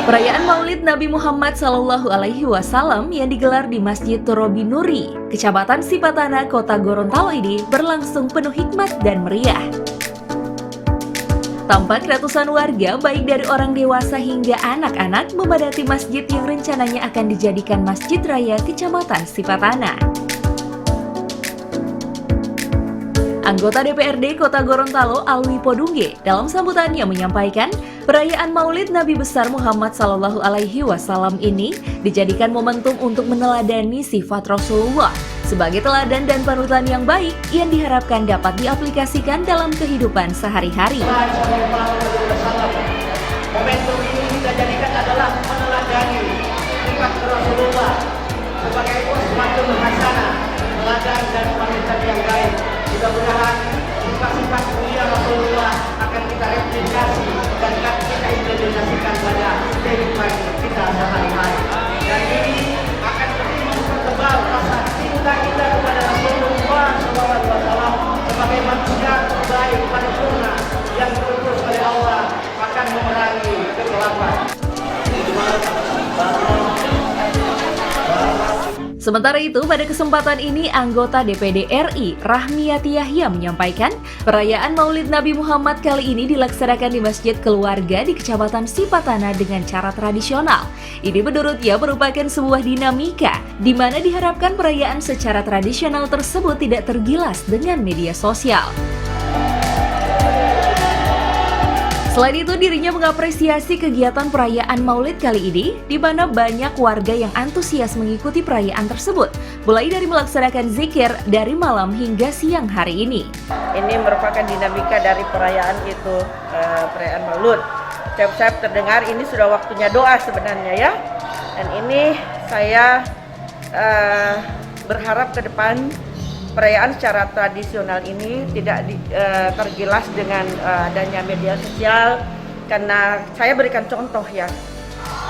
Perayaan Maulid Nabi Muhammad SAW yang digelar di Masjid Torobi Nuri, Kecamatan Sipatana, Kota Gorontalo ini berlangsung penuh hikmat dan meriah. Tampak ratusan warga, baik dari orang dewasa hingga anak-anak, memadati masjid yang rencananya akan dijadikan Masjid Raya Kecamatan Sipatana. Anggota DPRD Kota Gorontalo Alwi Podungge dalam sambutannya menyampaikan perayaan Maulid Nabi besar Muhammad SAW ini dijadikan momentum untuk meneladani sifat Rasulullah sebagai teladan dan panutan yang baik yang diharapkan dapat diaplikasikan dalam kehidupan sehari-hari. Momentum ini kita jadikan adalah meneladani sifat Rasulullah sebagai uswatun hasanah, teladan dan panutan yang baik. Mudah-mudahan sifat-sifat mulia Rasulullah akan kita replikasi dan kita implementasikan pada kehidupan kita sehari-hari. Dan ini akan terus mempertebal rasa cinta kita kepada Rasulullah SAW sebagai manusia terbaik paripurna yang diutus oleh Allah akan memerangi kegelapan. Sementara itu, pada kesempatan ini anggota DPD RI Rahmiati Yahya menyampaikan perayaan Maulid Nabi Muhammad kali ini dilaksanakan di Masjid Keluarga di Kecamatan Sipatana dengan cara tradisional. Ini menurutnya merupakan sebuah dinamika di mana diharapkan perayaan secara tradisional tersebut tidak tergilas dengan media sosial. Selain itu, dirinya mengapresiasi kegiatan perayaan Maulid kali ini, di mana banyak warga yang antusias mengikuti perayaan tersebut, mulai dari melaksanakan zikir dari malam hingga siang hari ini. Ini merupakan dinamika dari perayaan itu, perayaan Maulud. Saya terdengar ini sudah waktunya doa sebenarnya ya. Dan ini saya berharap ke depan perayaan secara tradisional ini tidak tergilas dengan adanya media sosial, karena saya berikan contoh ya,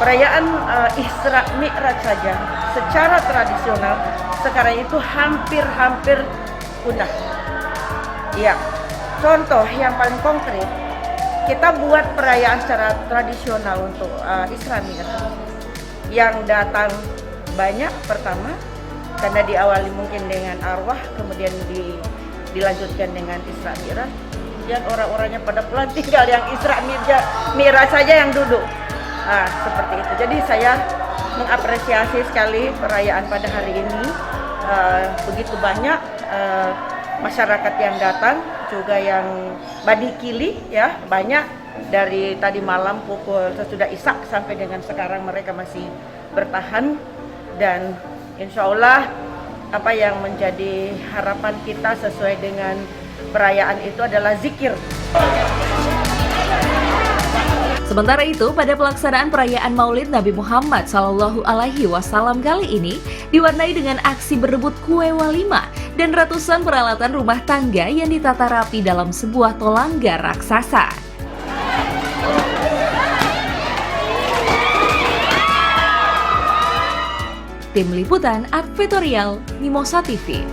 perayaan Isra Mi'raj saja secara tradisional sekarang itu hampir punah. Ya, contoh yang paling konkret, kita buat perayaan secara tradisional untuk Isra Mi'raj yang datang banyak pertama. Karena diawali mungkin dengan arwah, kemudian dilanjutkan dengan Isra Mi'raj. Dan orang-orangnya pada pulang, tinggal yang Isra Mi'raj saja yang duduk. Nah, seperti itu. Jadi saya mengapresiasi sekali perayaan pada hari ini. Begitu banyak masyarakat yang datang, juga yang badikili ya, banyak dari tadi malam pukul sesudah Isya sampai dengan sekarang mereka masih bertahan. Dan insya Allah apa yang menjadi harapan kita sesuai dengan perayaan itu adalah zikir. Sementara itu, pada pelaksanaan perayaan Maulid Nabi Muhammad SAW kali ini diwarnai dengan aksi berebut kue walimah dan ratusan peralatan rumah tangga yang ditata rapi dalam sebuah tolangga raksasa. Tim Liputan Advertorial Mimosa TV.